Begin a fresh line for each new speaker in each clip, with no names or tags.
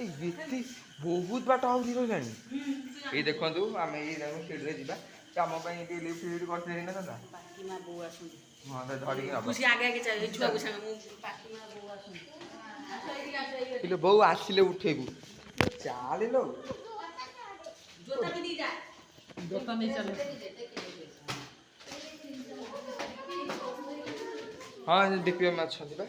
ଏତେ ବହୁତ ବାଟ ଆହୁରି ରହିଲାଣି। ଏଇ ଦେଖନ୍ତୁ ଆମେ ଏଇ ସିଡ଼ିରେ ଯିବା କାମ ପାଇଁ ଟିକେ ଲିଫ୍ଟ ଫିଫ୍ଟ କରିଥିଲେ ହେଇନଥାନ୍ତା। ହଁ ତ ଧରିକି ନବା ବୋଉ ଆସିଲେ ଉଠେଇବୁ ଚାଲିଲ ହଁ ଦେଖିବା ମାଛ ଯିବା।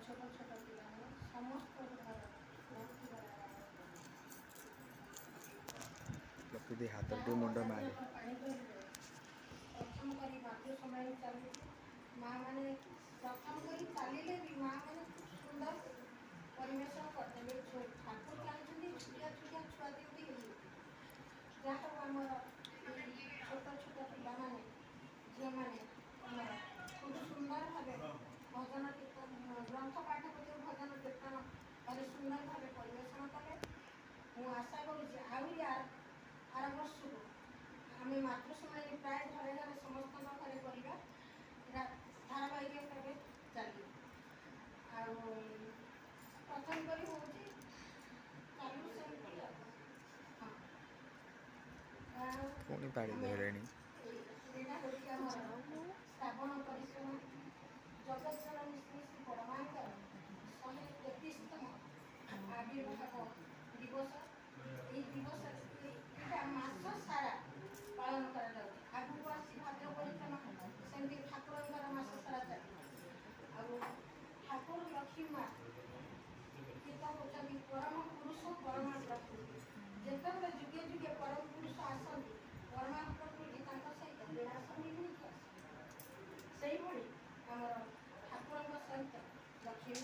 ଛୋଟ ଛୋଟ ପିଲାମାନେ ସମସ୍ତ
ଲକି ହାତ ଟିକେ ମୁଣ୍ଡ ମାରେ
ପ୍ରଥମ କରି ବାଦ୍ୟ ସମୟ ଚାଲୁଛି ମା ମାନେ ପ୍ରଥମ କରି ଚାଲିଲେ ବି ମା ମାନେ ଖୁବ ସୁନ୍ଦର ପରିବେଷଣ କରିଦେଲେ ଠାକୁର ଚାହୁଁଛନ୍ତି ଛୋଟିଆ ଛୋଟିଆ ଛୁଆ ଯେମିତି ହେଇଯିବେ ଯାହା ହଉ ଆମର ଛୋଟ ଛୋଟ ପିଲାମାନେ ଝିଅମାନେ ଆମର ଖୁବ ସୁନ୍ଦର ଭାବେ ଭଜନ କୀର୍ତ୍ତନ ଗ୍ରନ୍ଥ ପାଠ କରି ଭଜନ କୀର୍ତ୍ତନ ଭାରି ସୁନ୍ଦର ଭାବେ ପରିବେଷଣ କଲେ। ମୁଁ ଆଶା କରୁଛି ଆହୁରି ଆର ବର୍ଷକୁ ଆମେ ମାତୃସମ୍ମିଳନୀ ପ୍ରାୟ ଘରେ ଘରେ ସମସ୍ତଙ୍କ ଘରେ କରିବା ଧାରାବାହିକ ଭାବେ ଚାଲିବ। ଆଉ ପ୍ରଥମ କରି ହେଉଛି ଚାଲୁ ସେମିତି ଆଉ
ପୁଣି ପାଳି ଦେଲେଣି।
ଏଇଟା ହେଉଛି ଆମର ଶ୍ରାବଣ ପରିଶ୍ରମ ଜଗତଜନନୀ ଶ୍ରୀ ଶ୍ରୀ ପରମାଙ୍କର 133ତମ ଆବିର୍ଭାବ ଦିବସ। এই ଦିବସ ଏଇଟା ମାସ ସାରା ପାଳନ କରାଯାଉଛି। ଆଗକୁ ଆସି ଭାଦ୍ର ପରିକ୍ରମା ସେମିତି ଠାକୁରଙ୍କର ମାସ ସାରା ଚାଲିବ। ଆଉ ଠାକୁର ଲକ୍ଷ୍ମୀ ମା ଗୀତ ହେଉଛନ୍ତି ପରମ ପୁରୁଷ ପରମା ପ୍ରକୃତି। ଯେତେବେଳେ ଯୁଗେ ଯୁଗେ ପରମ ପୁରୁଷ ଆସନ୍ତି ପରମା ପ୍ରକୃତି ତାଙ୍କ ସହିତ ବିଳାସ ମିଳିମିଶି ଆସନ୍ତି। ସେଇଭଳି ଆମର ଠାକୁରଙ୍କ ସହିତ ଲକ୍ଷ୍ମୀ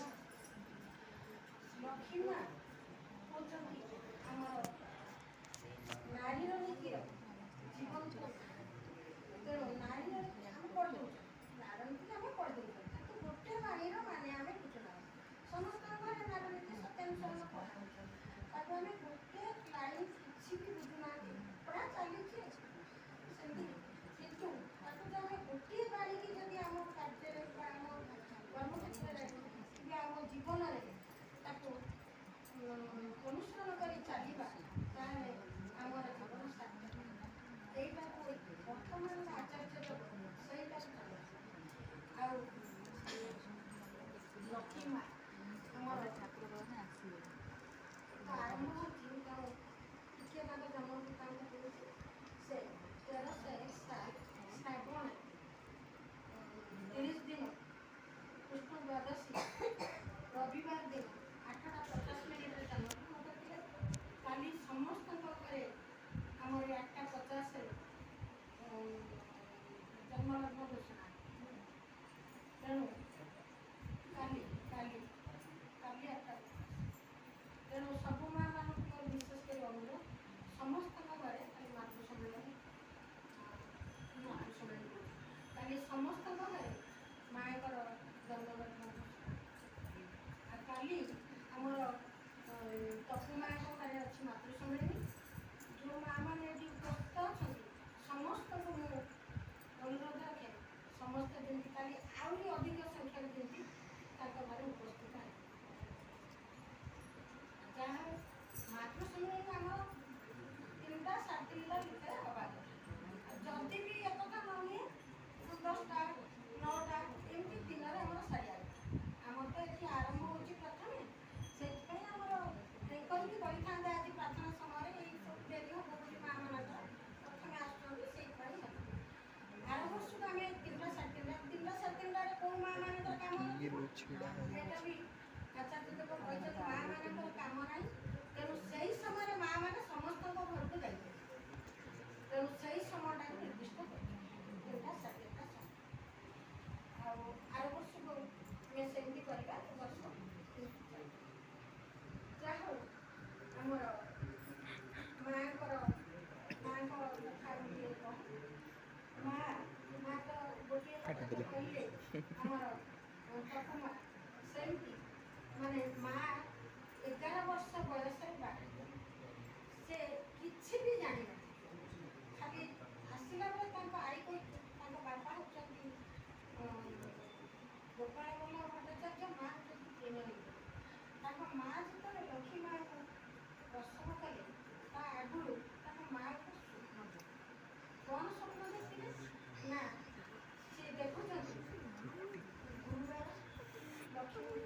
ମା ହେଉଛନ୍ତି ଆମର ନାରୀର ନୀତିର ଜୀବନ୍ତ। ତେଣୁ ନାରୀର ଆମେ ପଢ଼ିଦେଉଛୁ ନାରୀନୀତି ଆମେ ପଢ଼ିଦେଉଛୁ କିନ୍ତୁ ଗୋଟେ ନାରୀର ମାନେ ଆମେ ବୁଝୁନାହୁଁ। ସମସ୍ତଙ୍କ ଘରେ ନାରୀନୀତି ସତ୍ୟାନୁସରଣ ପଢ଼ାଉଛୁ ତାକୁ ଆମେ ଗୋଟେ ଲାଇନ୍ କିଛି ବି ବୁଝୁନାହାନ୍ତି ପଢ଼ା ଚାଲିଛି ସେମିତି। କିନ୍ତୁ ତାକୁ ଯଦି ଆମେ ଗୋଟିଏ ବାଣିକି ଯଦି ଆମ କାର୍ଯ୍ୟରେ ବା ଆମ କର୍ମକ୍ଷେତ୍ରରେ କିମ୍ବା ଆମ ଜୀବନରେ ତାକୁ ଅନୁସରଣ କରି ଚାଲିବା ତାହେଲେ ଆମର ଜୀବନ ସାର୍ଥକ। এইটাକୁ ବର୍ତ୍ତମାନ ଆଚାର୍ଯ୍ୟ ଦେବ ସେଇଟାକୁ ଚାଲୁଛି। ଆଉ ଲକ୍ଷ୍ମୀ ମା ଆମର ଆସିବେ ତ ଆରମ୍ଭ ହେଉଛି ତେଣୁ ଟିକେ ତାଙ୍କ ଜନ୍ମବୃତ୍ତାନ୍ତ ହେଉଛି ସେ 1301 ଶ୍ରାବଣ 30 ଦିନ କୃଷ୍ଣ ଦ୍ୱାଦଶୀ ରବିବାର ଦିନ 8:50 ଜନ୍ମଗ୍ରହଣ କରିଥିଲେ। କାଲି ସମସ୍ତଙ୍କ ଘରେ ଆମର 8:50 ଜନ୍ମଲଗ୍ନ ଘୋଷଣା। ତେଣୁ କାଲି 8:50 ତେଣୁ ସବୁ ମା ମାନଙ୍କୁ ମୋର ବିଶେଷ କରି ଅନୁରୋଧ ସମସ୍ତଙ୍କ ଘରେ କାଲି ମାତୃସମ୍ମିଳନୀ କାଲି ସମସ୍ତଙ୍କ ଘରେ ମାଙ୍କର ଜନ୍ମଲଗ୍ନ ଘୋଷଣା। ଆଉ କାଲି ଆମର ତପୁ ମାଙ୍କ ଘରେ ଅଛି ମାତୃସମ୍ମିଳନୀ। ଯେଉଁ ମା ମାନେ ଏଠି ଉପସ୍ଥିତ ଅଛନ୍ତି ସମସ୍ତଙ୍କୁ ମୁଁ ଅନୁରୋଧ ରଖେ ସମସ୍ତେ ଯେମିତି କାଲି ଆହୁରି ଅଧିକ ସଂଖ୍ୟାରେ ଯେମିତି ତାଙ୍କ ଘରେ ଉପସ୍ଥିତ ହେବେ। ଯାହା ମାତୃସମ୍ମିଳନୀ ଆମର 3ଟା 3:30 ଭିତରେ ହେବା କଥା। ଯଦି ବି ଏକଥା ନ ହୁଏ 10ଟା 9ଟା ଏମିତି ଦିନରେ ଆମର ସାରିବା କଥା। ଆମର ତ ଏଠି ଆରମ୍ଭ ହେଉଛି ପ୍ରଥମେ ସେଥିପାଇଁ ଆମର କରିକି ରହିଥାନ୍ତେ ଆଜି ପ୍ରାର୍ଥନା ସମୟରେ ଏଇ ସବୁ ଡେରି ହେବ ବୋଲି ମା ମାନଙ୍କର ପ୍ରଥମେ ଆସୁଛନ୍ତି ସେଇଥିପାଇଁ ହେବ। ଆର ବର୍ଷକୁ ଆମେ 3ଟା 3:30ରେ କେଉଁ ମା ମାନଙ୍କର କାମ ନଥିବ ଏଇଟା ବି ଆଚାର୍ଯ୍ୟ ଦେବ କହିଛନ୍ତି ମା ମାନଙ୍କର କାମ ନାହିଁ। ତେଣୁ ସେଇ ସମୟରେ ମା ମାନେ ସମସ୍ତଙ୍କ ଘରକୁ ଯାଇପାରିବେ। ତେଣୁ ସେଇ ସମୟଟାକୁ ନିର୍ଦ୍ଦିଷ୍ଟ କରିଛନ୍ତି 3ଟା 3:30 ସମୟ। ଆଉ ଆର ବର୍ଷକୁ ଆମେ ସେମିତି କରିବା ଏ ବର୍ଷ ଯାହା ହଉ ଆମର ମାଙ୍କ କଥା ଗୋଟିଏ କହୁ ମା ତ ଗୋଟିଏ କଥା ତ କହିଲେ ଆମର ତପୁ ମା ସେମିତି ମାନେ ମା 11 ବର୍ଷ ବୟସରେ ବାହା ସେ କିଛି ବି ଜାଣିନଥିଲେ। ଖାଲି ଆସିଲା ବେଳେ ତାଙ୍କ ଆଈ କହିଥିଲେ ତାଙ୍କ ବାପା ହେଉଛନ୍ତି ଗୋପାଳ ବଲ୍ଲଭ ଭଟ୍ଟାଚାର୍ଯ୍ୟ ମା ହେଉଛନ୍ତି ପ୍ରେମନିଧି। ତାଙ୍କ ମା ଯେତେବେଳେ ଲକ୍ଷ୍ମୀ ମାଙ୍କୁ ପ୍ରସବ କଲେ ତା ଆଗରୁ ତାଙ୍କ ମାଆକୁ ସ୍ୱପ୍ନ ଦେଲେ। କ'ଣ ସ୍ୱପ୍ନ ଦେଖିଲେ ନା ସେ ଦେଖୁଛନ୍ତି ଗୁରୁବାର ଲକ୍ଷ୍ମୀଙ୍କୁ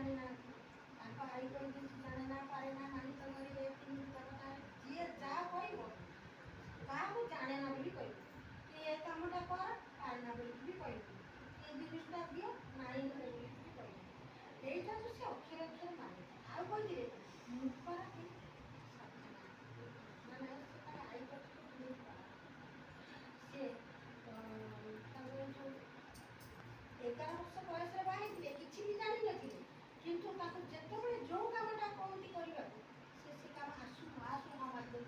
ଜାଣିନାହାନ୍ତି ତାଙ୍କ ଆଈ କହିଦେଇଛି ଜାଣେ ନା ପାରେ ନା ମାନି ତ କରି ଏ ତିନି କଥା ଯିଏ ଯାହା କହିବ କାହାକୁ ଜାଣେ ନା ବୋଲି କହିବ କି ଏ କାମଟା କର ପାରେ ନା ବୋଲିକି ବି କହିବ ଏ ଜିନିଷଟା ଦିଅ ନାଇଁ ଘରେ ବୋଲିକି ବି କହିବ ଏଇଟା ତ ସେ ଅକ୍ଷର ଅକ୍ଷର ମାନେ ଆଉ କହିଥିଲେ ମୁଖରା କି ମାନେ ସେ ତାର ଆଈ ପଛରେ ବହୁତ କଳା ସେ ତାଙ୍କର ଯେଉଁ 11 ବର୍ଷ ବୟସରେ ବାହା ହେଇଥିଲେ କିଛି ବି ଜାଣିନଥିଲେ କିନ୍ତୁ ତାକୁ ଯେତେବେଳେ ଯେଉଁ କାମଟା କହନ୍ତି କରିବାକୁ ସେ କାମ ଆସୁ ନ ଆସୁ ହଁ ମାରିଦେଇ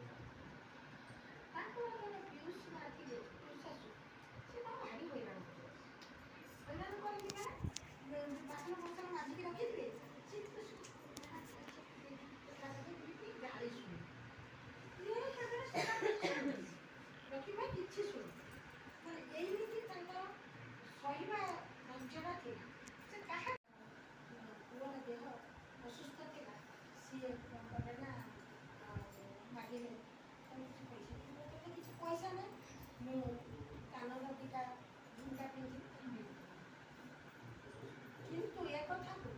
ତାଙ୍କର ଜଣେ ପିଉସୀ ମା ଥିଲେ ପିଉସୀ ଶାଶୁ ସେ ତାକୁ ଭାରି ହଇରାଣ କରନ୍ତି ନା ବାସନ ଫାସନ ମାଜିକି ରଖିଥିବେ ଗାଳି ଶୁଣେ ରଖିବା କିଛି ଶୁଣେ ମାନେ ଏମିତି ତାଙ୍କର ସହିବା ଧୈର୍ଯ୍ୟଟା ଥିଲା ସେ କାହା ପୁଅର ଦେହ ଅସୁସ୍ଥ ଥିଲା ସିଏ କ'ଣ କଲେ ନା ମାଗିଲେ କିଛି ପଇସା ତୋତେ କିଛି ପଇସା ନାହିଁ ମୁଁ କାନର ଦିଟା ଝୁମକା ପିନ୍ଧିବି କିନ୍ତୁ ଏ କଥାକୁ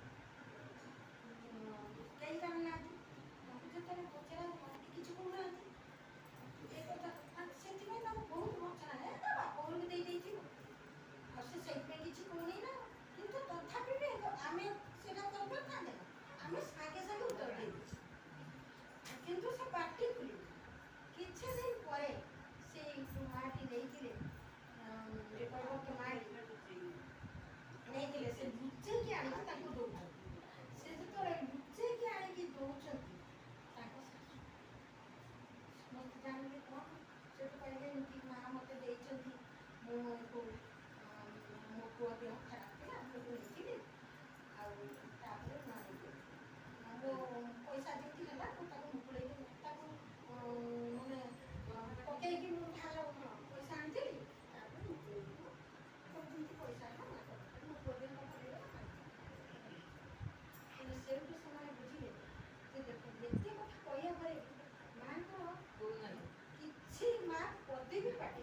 କେହି ଜାଣିନାହାନ୍ତି ତାଙ୍କୁ ଯେତେବେଳେ ପଚରା ମତେ କିଛି କହୁନାହାନ୍ତି ଏ କଥା ସେଥିପାଇଁ ତାଙ୍କୁ ବହୁତ ଭର୍ସନା ତା ବାପ ଘରକୁ ଦେଇଥିବ ଆଉ ସେ ସେଇଥିପାଇଁ କିଛି କହୁନି ନା କିନ୍ତୁ ତଥାପି ବି ଆମେ ସେଇଟା କରିପାରିଥାନ୍ତେ ଆମେ ସାଙ୍ଗେ ସାଙ୍ଗେ ଉତ୍ତର ଦେଇଦେଉଛୁ କିନ୍ତୁ ସେ ପାଟି ଖୋଲିବ କିଛି ଦିନ ପରେ ସେଇ ମାଟି ନେଇଥିଲେ କହିବ ମାଟି ନେଇଥିଲେ ସେ ଲୁଚେଇକି ଆଣିକି ତାଙ୍କୁ ଦଉଛନ୍ତି ସେ ଯେତେବେଳେ ଲୁଚେଇକି ଆଣିକି ଦଉଛନ୍ତି ତାଙ୍କ ଶାଶୁ ସମସ୍ତେ ଜାଣିଲେ କ'ଣ ସେଠୁ କହିଲେ ଏମିତି ମା' ମୋତେ ଦେଇଛନ୍ତି ମୁଁ ଏକୁ ମୋ ପୁଅ ଦେହ ଖରାପ ଥିଲା ମୁଁ ନେଇଥିଲି ଆଉ ତାପରେ ମା' ଦେଇଦେଲି ମୋ ପଇସା ଯେମିତି ହେଲା ମୁଁ ତାକୁ ମୁକୁଳେଇକି ତାକୁ ମାନେ ପକେଇକି ମୁଁ ଧାର ପଇସା ଆଣିଥିଲି ତାପରେ ମୁକୁଳେଇକି ଯେମିତି ପଇସା ହେଲା ମା' ମୋ ପୁଅ ଦେହ ଭଲ ହେଇଗଲା କିନ୍ତୁ ସେଇଠୁ ସେମାନେ ବୁଝିଲେ ଯେ ଦେଖ ଏତେ କଥା କହିବା ପରେ ମା'ଙ୍କର କିଛି ମା' ପଦେ ବି ପାଟି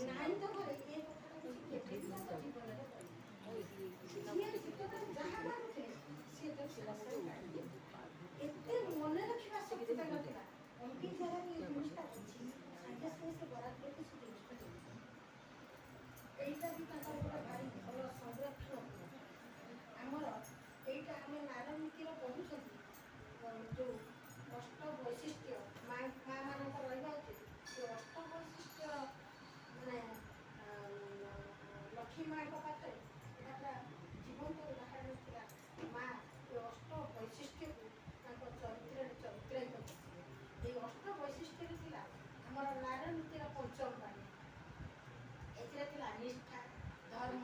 ନାଇଁ ତ ଘରେ ଏ କଥାଟା କେବେ ବି ତାଙ୍କ ଜୀବନରେ ଯାହା ମାଗୁଥିଲେ ସିଏ ତ ଏତେ ମନେ ରଖିବା ଶକ୍ତି ତାଙ୍କର ଥିଲା ଅମ୍ପି ଜାଗାରେ ଏ ଜିନିଷଟା ଅଛି ସାଙ୍ଗେ ସାଙ୍ଗେ ସେ ବରାଦ କରିକି ସେ ଜିନିଷଟା ଦେଇଥିଲେ এইটা ବି ତାଙ୍କର ଗୋଟେ ଭାରି ଭଲ ସଂରକ୍ଷଣ ଆମର ଏଇଟା ଆମେ ନାରନୀତିର ପଢ଼ୁଛନ୍ତି ଯେଉଁ ଅଷ୍ଟ ବୈଶିଷ୍ଟ୍ୟ ମା'ମାନଙ୍କ ରହିବା ଉଚିତ ସେ ଅଷ୍ଟ ବୈଶିଷ୍ଟ୍ୟ ମାନେ ଲକ୍ଷ୍ମୀ ମା'ଙ୍କ ପାଖରେ ଏଇଟା ପୁରା ଜୀବନ୍ତ ଉଦାହରଣ ଥିଲା ମା' ଏ ଅଷ୍ଟ ବୈଶିଷ୍ଟ୍ୟକୁ ତାଙ୍କ ଚରିତ୍ରରେ ଚରିତ୍ରାୟିତ କରିଥିଲେ ଏଇ ଅଷ୍ଟ ବୈଶିଷ୍ଟ୍ୟରେ ଥିଲା ଆମର ନାରନୀତିର ପଞ୍ଚମ ବାଣୀ ଏଥିରେ ଥିଲା ନିଷ୍ଠା ଧର୍ମ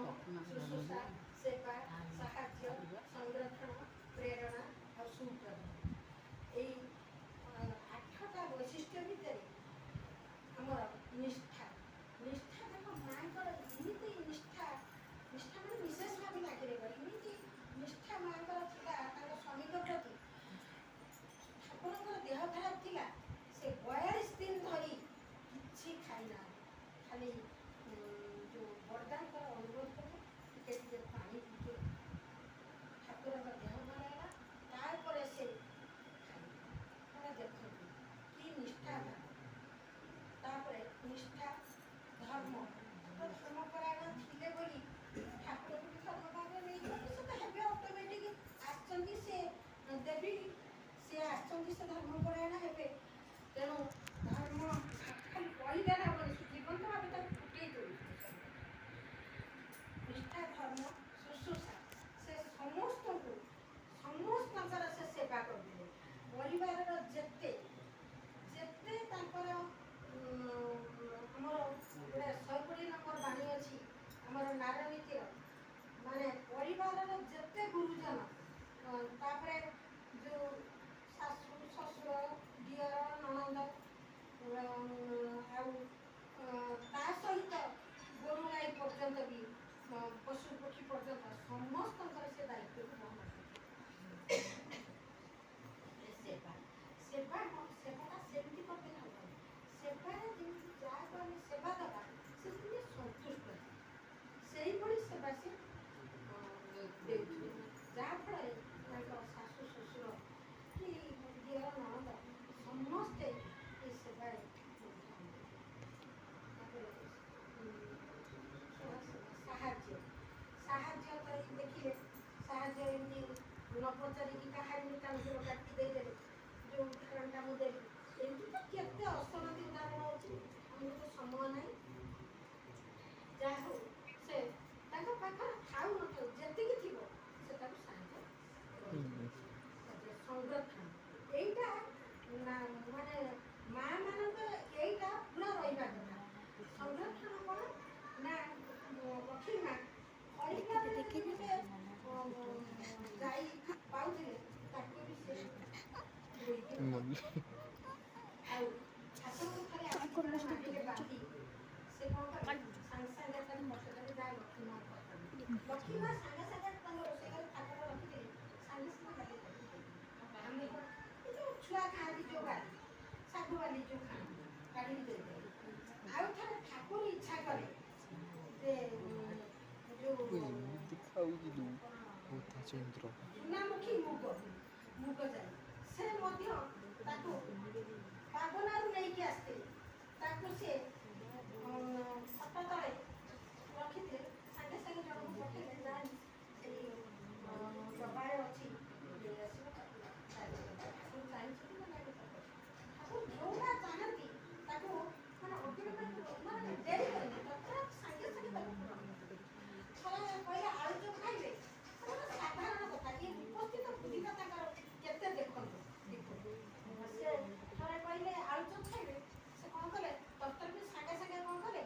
ଶୁଶ୍ରୂଷା ସେବା ସାହାଯ୍ୟ ସଂରକ୍ଷଣ ପ୍ରେରଣା ଆଉ ସୁପ୍ରଦାନ ଏଇ 8ଟା ବୈଶିଷ୍ଟ୍ୟ ଭିତରେ ଆମର ନିଷ୍ଠା ନିଷ୍ଠା ତାଙ୍କ ମା'ଙ୍କର ଏମିତି ନିଷ୍ଠା ମାନେ ବିଶେଷ ଭାବେ ଲାଗି ରହିବ ଏମିତି ନିଷ୍ଠା ମା'ଙ୍କର ଥିଲା ତାଙ୍କ ସ୍ୱାମୀଙ୍କ ପ୍ରତି ଠାକୁରଙ୍କର ଦେହ ଖରାପ ଥିଲା ସେ 42 ଦିନ ଧରି କିଛି ଖାଇନାହାନ୍ତି ଖାଲି ଯେଉଁ ବରଦାଙ୍କର ଅନୁରୋଧ କଲେ ଟିକେ ଟିକେ ପଚାରିକି କାହାରି ତାଙ୍କୁ କାଟି ଦେଇଦେବେ ଯେଉଁ ଉଦାହରଣଟା ମୁଁ ଦେବି। ଏମିତି ତ କେତେ ଅସରନ୍ତି ଉଦାହରଣ ଅଛି, ଆମକୁ ତ ସମୟ ନାହିଁ। ଯାହା ହଉ ସେ ତାଙ୍କ ପାଖରେ ଥାଉ ନଥାଉ ଯେତିକି ଥିବ ସେ ତାକୁ ସାହାଯ୍ୟ ସଂରକ୍ଷଣ ଏଇଟା ମାନେ ମା ମାନଙ୍କ ଏଇଟା ପୁରା ରହିବା କଥା। ସଂରକ୍ଷଣ କ'ଣ ନା ଲକ୍ଷ୍ମୀ ମା ଗାଈ ପାଉଥିଲେ ତାକୁ ବି ସେ ଆଉ ଠାକୁରଙ୍କୁ ଥରେ ମାଟିରେ ବାନ୍ଧି ସେ କ'ଣ କଲେ ସାଙ୍ଗେ ସାଙ୍ଗେ ତାକୁ ପଚାରିଲେ ଯାହା ଲକ୍ଷ୍ମୀ ମା ଲକ୍ଷ୍ମୀ ମା ସାଙ୍ଗେ ସାଙ୍ଗେ ତାଙ୍କ ରୋଷେଇ ଘରେ ଠାକୁର ରଖିଥିଲେ ସାଙ୍ଗେ ସାଙ୍ଗେ ଆମେ ଏ ଯେଉଁ ଛୁଆ ଖାଆନ୍ତି ଯେଉଁ ବାଲି ଶାଗୁ ବାଲି ଯେଉଁ ଖାଆନ୍ତି କାଢ଼ିକି ଦେଇଦେଲେ। ଆଉ ଥରେ ଠାକୁର ଇଚ୍ଛା କଲେ ଯେ ସୁନାମୁଖୀ ମୁଗ ଯାଇ ସେ ମଧ୍ୟ ତାକୁ ପାବନାରୁ ନେଇକି ଆସିଥିଲେ। ତାକୁ ସେ ଖଟ ତଳେ ରଖିଥିଲେ ସାଙ୍ଗେ ସାଙ୍ଗେ ଜଣକୁ ପଠେଇଲେ ଯାଇ ସେଇ ଡବାରେ ଅଛି ନେଇ ଆସିବ ଠାକୁର ଚାହିଁଛନ୍ତି ନା ଠାକୁର ଯେଉଁଟା ଚାହାନ୍ତି ତାକୁ ମାନେ ମାନେ ଡେରି କରେନି ତଥାପି ସାଙ୍ଗେ ସାଙ୍ଗେ ତାକୁ ଥରେ କହିଲେ ଆଳୁ ଚପ୍ ଖାଇବେ ସାଧାରଣ କଥା ଏ ଉପସ୍ଥିତ ବୁଦ୍ଧିଟା ତାଙ୍କର କେତେ ଦେଖନ୍ତୁ ସେ ଥରେ କହିଲେ ଆଳୁ ଚପ୍ ଖାଇବେ ସେ କ'ଣ କଲେ ତରକାରୀ ସାଙ୍ଗେ ସାଙ୍ଗେ କ'ଣ କଲେ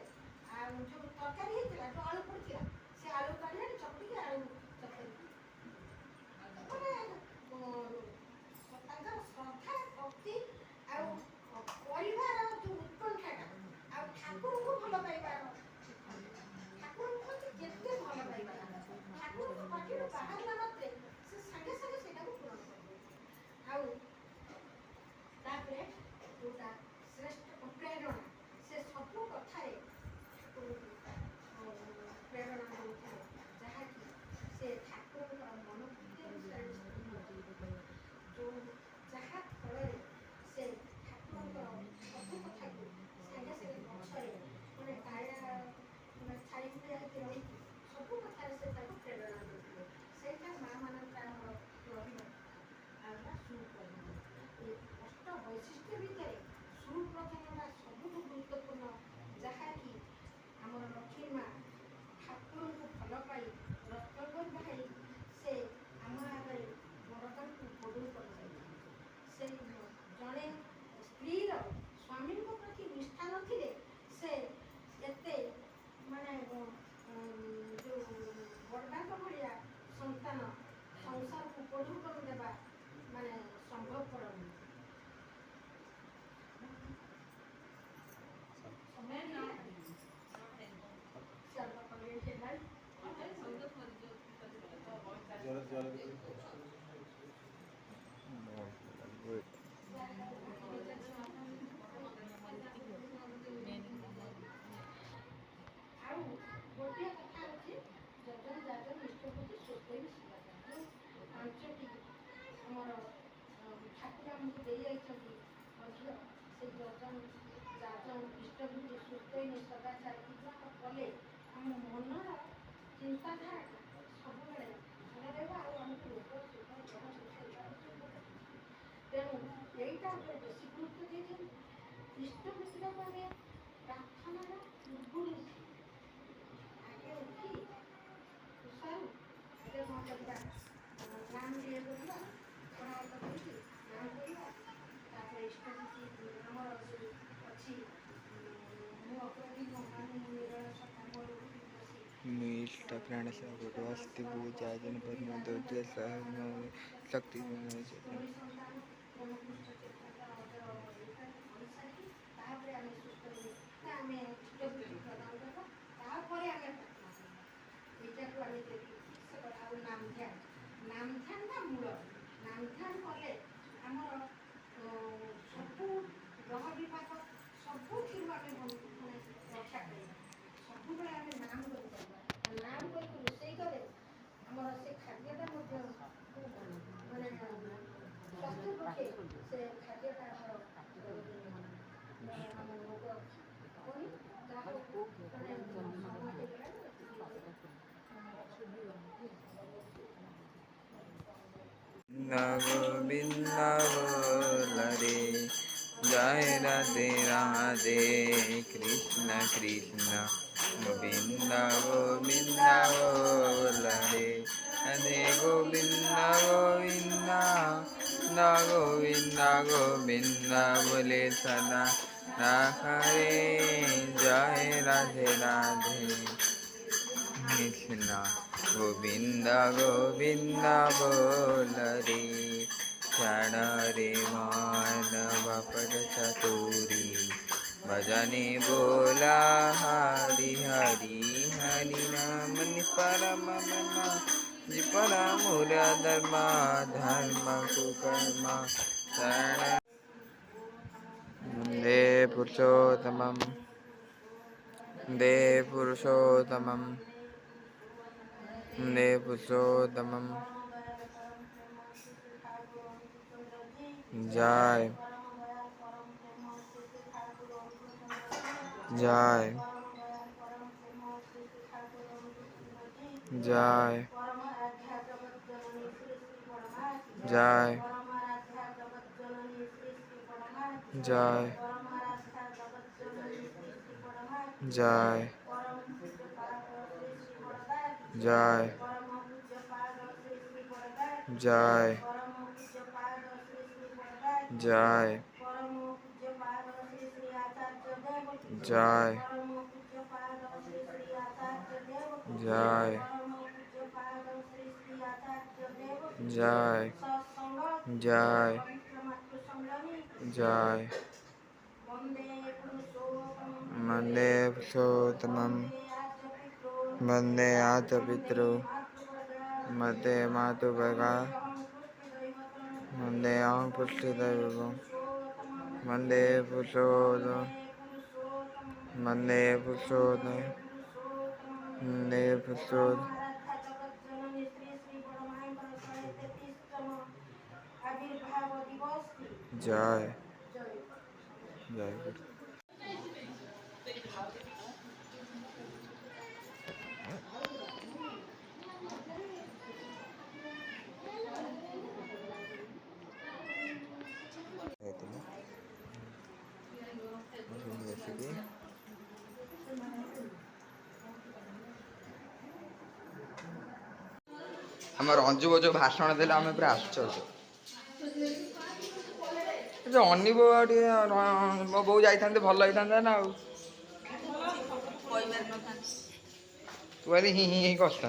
ଆଉ ଯେଉଁ ତରକାରୀ ହେଇଥିଲା ଯେଉଁ ଆଳୁ ପଡ଼ିଥିଲା ସେ ଆଳୁ କାଢ଼ି ଆଣି ଚକଟିକି ଆଳୁ ତରକାରୀ ମାନେ ତାଙ୍କର ଶ୍ରଦ୍ଧା ଭକ୍ତି ଆଉ ପରିବାର ଯେଉଁ ଉତ୍କଣ୍ଠାଟା ଆଉ ଠାକୁରଙ୍କୁ ଭଲ ପାଇବାର ଠାକୁରଙ୍କୁ ହଉଛି କେତେ ଭଲ ପାଇବା ଠାକୁରଙ୍କ ପାଖରୁ ବାହାରିଲା ମାତ୍ରେ ସେ ସାଙ୍ଗେ ସାଙ୍ଗେ ସେଇଟାକୁ ପୂରଣ କରିବେ। ଆଉ ତାପରେ ଯେଉଁଟା ଶ୍ରେଷ୍ଠ ପ୍ରେରଣା ସେ ସବୁ କଥାରେ ଠାକୁରଙ୍କୁ ପ୍ରେରଣା ଦେଉଥିଲେ ଯାହାକି ସେ ଠାକୁରଙ୍କର ମନୋବୃତ୍ତି ଅନୁସାରେ ଯେଉଁ ଯାହା ଫଳରେ ସେ ଠାକୁରଙ୍କର ସବୁ କଥାକୁ ସାଙ୍ଗେ ସାଙ୍ଗେ ପଛରେ ମାନେ କାଳିଆ ଛାଇ ଭଳିଆ ହେଇକି ରହିକି ସବୁ କଥାରେ ସେ ତାକୁ ପ୍ରେରଣା ଦେଉଥିଲେ। ସେଇଟା ମା ମାନଙ୍କର ଆମର ରହିବା ଆଉ ସୁପ୍ରଧାନ ଏ ଅଷ୍ଟ ବୈଶିଷ୍ଟ୍ୟ ଭିତରେ ସୁପ୍ରଧାନଟା ସବୁଠୁ ଗୁରୁତ୍ୱପୂର୍ଣ୍ଣ ଯାହାକି ଆମର ଲକ୍ଷ୍ମୀ ମା ଠାକୁରଙ୍କୁ ଭଲ ପାଇ ରକ୍ତଗର୍ଭ ହେଇ ସେ ଆମ ଆଗରେ ବରଦାନକୁ ବଡ଼ୁ କରିଯାଇଥାନ୍ତି। ସେଇ ଜଣେ ସ୍ତ୍ରୀର ସ୍ୱାମୀଙ୍କ ପ୍ରତି ନିଷ୍ଠା ନଥିଲେ ସେ ଏତେ ମାନେ ଯେଉଁ ବଡ଼ଦାଙ୍କ ଭଳିଆ ସନ୍ତାନ ସଂସାରକୁ ପଢ଼ୁ କରି ଦେବା ମାନେ ସମ୍ଭବପର ନୁହେଁ। ଆଉ ଗୋଟିଏ କଥା ଅଛି ଯଜନ ଯାଜନ ଇଷ୍ଟପତି ସ୍ୱତୈ ଶିବାଚାର୍ଯ୍ୟ ପାଞ୍ଚଟି ଆମର ଠାକୁର ଆମକୁ ଦେଇଯାଇଛନ୍ତି ମଧ୍ୟ ସେଇ ଯଜନ ଯାଜନ ଇଷ୍ଟପତି ସ୍ୱତୈ ସଦାଚାର ଯାହା କଲେ ଆମ ମନର ଚିନ୍ତାଧାରାଟା ସବୁବେଳେ ଭଲ ରହିବ ଆଉ ଆମକୁ ରୋଗ ସୁଖ ଗ୍ରହ ତେଣୁ ଏଇଟା ଉପରେ ବେଶୀ ଗୁରୁତ୍ୱ ଦେଇଛନ୍ତି। ଇଷ୍ଟପତିଟାକୁ ଆମେ ପ୍ରାର୍ଥନାର ପୂର୍ବରୁ ଆଗେ ଉଠି ସାରୁ ଆଗେ କ'ଣ କରିବା ନାମ ଇଏ କରିବା ପଢ଼ାବାଟ କରିକି ନାମ କରିବା ତାପରେ ଇଷ୍ଟପତି ଆମର ଯେଉଁ ଅଛି ମୁଁ ଅପରାଧୀ ଭଗବାନ ନିରଳ ସଫା ମୋର
मीष्ट प्राण से अस्ति पूजा जन पद्म दौद्य शक्ति
ତାପରେ ଆମେ ସୁସ୍ଥ ଆମେ ପ୍ରଦାନ କରିବା ତାପରେ ଆମେ ଏଇଟାକୁ ଆମେ ଆଉ ନାମ ଧ୍ୟାନଟା ମୂଳ ନାମ ଧ୍ୟାନ କଲେ ଆମର ସବୁ ଗ୍ରହ ବିଭାଗ ସବୁଥିରୁ ଆମେ ରକ୍ଷା କରିବା। ସବୁବେଳେ ଆମେ ନାମ କରିପାରିବା ନାମ କରିକି ରୋଷେଇ କଲେ ଆମର ସେ ଖାଦ୍ୟଟା ମଧ୍ୟ ମାନେ ସ୍ୱାସ୍ଥ୍ୟ ପକ୍ଷେ ସେ ଖାଦ୍ୟଟା ଆମର ଆମ ରୋଗ ହେବନି ଯାହା ମାନେ ସମୟ ହେଇଗଲାଣି।
गोविंद बोल रे। जय राधे राधे कृष्ण कृष्ण गोविंद गोविंद बोल रे। राधे गोविंद गोविंद न गोविंद गोविंद बोले सदा राखरे। जय राधे राधे कृष्ण गोविंद गोविंद बोल रे। क्षण रे मानव पद चतुरी भजने बोला हरि हरि हरि नाम परम मना परमूल धर्म धर्म कुकर्म शरण वन्दे पुरुषोत्तमं वन्दे पुरुषोत्तमं वन्दे पुरुषोत्तमं। जय जय जय जय जय जय जय जय जय जय जय जय जय जय वन्दे पुरुषोत्तमं वन्दे आद्य पितरौ वन्दे मातुभगा वन्दे अहं पुष्टिदैवं वन्दे पुरुषोत्तमं वन्दे पुरुषोत्तमं वन्दे पुरुषोत्तमं। जय जय गुरु। आम रंजु जो भाषण देला आम पूरा आश्चर्य। अनिब मो बो जा भल होता ना तू कहली हि हि कसता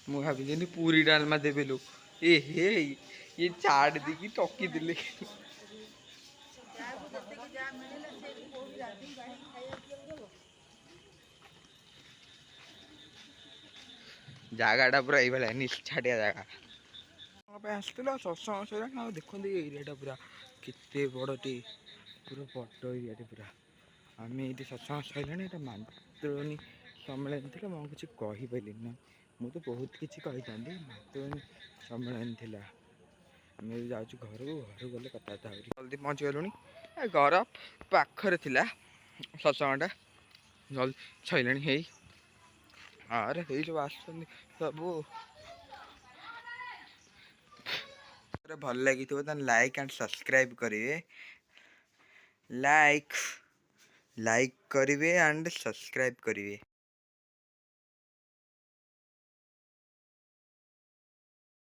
मु भाभी पूरी डालमा देवे लो ए हे ये चाट दी टकी दिले जगाटा पूरा ये निछाटिया जगह आसला सत्संग सर देखते एरिया पूरा केते बड़टे पूरा बड़ एरिया पूरा आम ये सत्संग सर मातृणी सम्मेलन थी मुझे किसी कहीपरि ना मुझे तो बहुत किसी कही था मातृणी सम्मेलन थी आम जाऊँ घर घर गले कथा जल्दी पहुँच गलुणी घर पाखरे थी सत्संगटा जल्दी सैला है अरे ये सब आस सब भल लगी लाइक एंड सब्सक्राइब करेंगे लाइक करेंगे एंड सब्सक्राइब करेंगे।